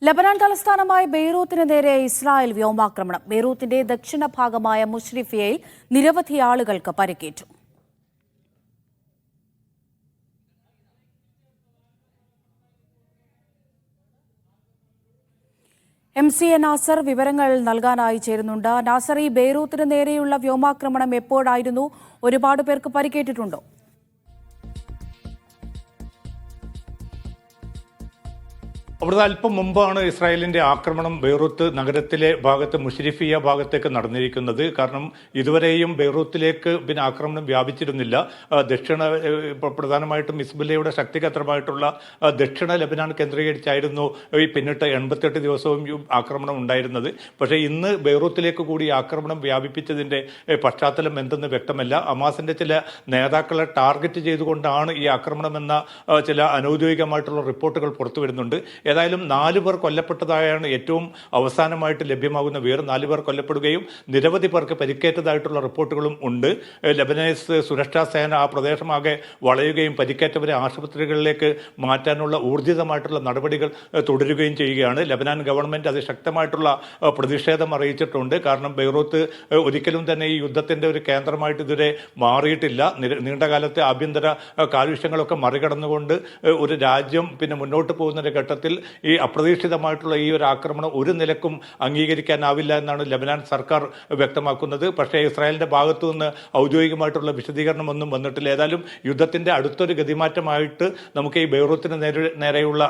ലബനാൻ തലസ്ഥാനമായ ബെയ്റൂത്തിന് നേരെ ഇസ്രായേൽ വ്യോമാക്രമണം. ബെയ്റൂത്തിന്റെ ദക്ഷിണ ഭാഗമായ മുഷ്രിഫിയയിൽ നിരവധി ആളുകൾക്ക് പരിക്കേറ്റു. MCA നാസർ വിവരങ്ങൾ നൽകാനായി ചേരുന്നുണ്ട്. നാസർ, ഈ ബെയ്റൂത്തിന് നേരെയുള്ള വ്യോമാക്രമണം എപ്പോഴായിരുന്നു? ഒരുപാട് പേർക്ക് പരിക്കേറ്റിട്ടുണ്ടോ? അവിടുന്ന് അല്പം മുമ്പാണ് ഇസ്രായേലിന്റെ ആക്രമണം ബെയ്റൂത്ത് നഗരത്തിലെ ഭാഗത്ത് മുഷ്രിഫിയ ഭാഗത്തേക്ക് നടന്നിരിക്കുന്നത്. കാരണം ഇതുവരെയും ബെയ്റൂത്തിലേക്ക് ആക്രമണം വ്യാപിച്ചിരുന്നില്ല. പ്രധാനമായിട്ടും ഹിസ്ബുല്ലയുടെ ശക്തികേന്ദ്രമായിട്ടുള്ള ദക്ഷിണ ലബനാൻ കേന്ദ്രീകരിച്ചായിരുന്നു ഈ പിന്നിട്ട് 88 ദിവസവും ആക്രമണം ഉണ്ടായിരുന്നത്. പക്ഷേ ഇന്ന് ബെയ്റൂത്തിലേക്ക് കൂടി ആക്രമണം വ്യാപിപ്പിച്ചതിന്റെ പശ്ചാത്തലം എന്തെന്ന് വ്യക്തമല്ല. ഹമാസിന്റെ ചില നേതാക്കളെ ടാർഗറ്റ് ചെയ്തുകൊണ്ടാണ് ഈ ആക്രമണമെന്ന ചില അനൌദ്യോഗികമായിട്ടുള്ള റിപ്പോർട്ടുകൾ പുറത്തു വരുന്നുണ്ട്. ഏതായാലും 4 പേർ കൊല്ലപ്പെട്ടതായാണ് ഏറ്റവും അവസാനമായിട്ട് ലഭ്യമാകുന്ന വിവരം. 4 പേർ കൊല്ലപ്പെടുകയും നിരവധി പേർക്ക് പരിക്കേറ്റതായിട്ടുള്ള റിപ്പോർട്ടുകളും ഉണ്ട്. ലബനീസ് സുരക്ഷാ സേന ആ പ്രദേശമാകെ വളയുകയും പരിക്കേറ്റവരെ ആശുപത്രികളിലേക്ക് മാറ്റാനുള്ള ഊർജിതമായിട്ടുള്ള നടപടികൾ തുടരുകയും ചെയ്യുകയാണ്. ലബനാൻ ഗവൺമെന്റ് അതിശക്തമായിട്ടുള്ള പ്രതിഷേധം അറിയിച്ചിട്ടുണ്ട്. കാരണം ബെയ്റൂത്ത് ഒരിക്കലും തന്നെ ഈ യുദ്ധത്തിന്റെ ഒരു കേന്ദ്രമായിട്ട് ഇതുവരെ മാറിയിട്ടില്ല. നീണ്ടകാലത്തെ ആഭ്യന്തര കാലുഷ്യങ്ങളൊക്കെ മറികടന്നുകൊണ്ട് ഒരു രാജ്യം മുന്നോട്ട് പോകുന്ന ഘട്ടത്തിൽ ഈ അപ്രതീക്ഷിതമായിട്ടുള്ള ഈ ഒരു ആക്രമണം ഒരു നിലക്കും അംഗീകരിക്കാനാവില്ല എന്നാണ് ലബനാൻ സർക്കാർ വ്യക്തമാക്കുന്നത്. പക്ഷേ ഇസ്രായേലിന്റെ ഭാഗത്തു നിന്ന് ഔദ്യോഗികമായിട്ടുള്ള വിശദീകരണമൊന്നും വന്നിട്ടില്ല. ഏതായാലും യുദ്ധത്തിന്റെ അടുത്തൊരു ഗതിമാറ്റമായിട്ട് നമുക്ക് ഈ ബെയ്റൂത്തിന് നേരെയുള്ള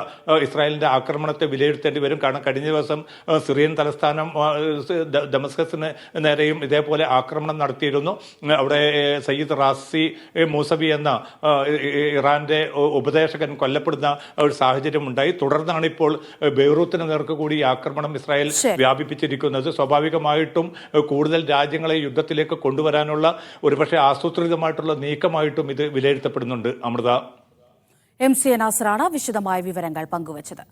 ഇസ്രായേലിന്റെ ആക്രമണത്തെ വിലയിരുത്തേണ്ടി വരും. കാരണം കഴിഞ്ഞ ദിവസം സിറിയൻ തലസ്ഥാനം ദമസ്കസിന് നേരെയും ഇതേപോലെ ആക്രമണം നടത്തിയിരുന്നു. അവിടെ സയ്യിദ് റാസി മൂസവി എന്ന ഇറാന്റെ ഉപദേശകൻ കൊല്ലപ്പെടുന്ന ഒരു സാഹചര്യം ഉണ്ടായി. തുടർന്നാണ് ഇപ്പോൾ ബെയ്റൂത്തിന് നേർക്ക് കൂടി ആക്രമണം ഇസ്രായേൽ വ്യാപിപ്പിച്ചിരിക്കുന്നത്. സ്വാഭാവികമായിട്ടും കൂടുതൽ രാജ്യങ്ങളെ യുദ്ധത്തിലേക്ക് കൊണ്ടുവരാനുള്ള ഒരുപക്ഷെ ആസൂത്രിതമായിട്ടുള്ള നീക്കമായിട്ടും ഇത് വിലയിരുത്തപ്പെടുന്നുണ്ട്. അമൃത. MCA നാസറാണ് വിശദമായ വിവരങ്ങൾ പങ്കുവച്ചത്.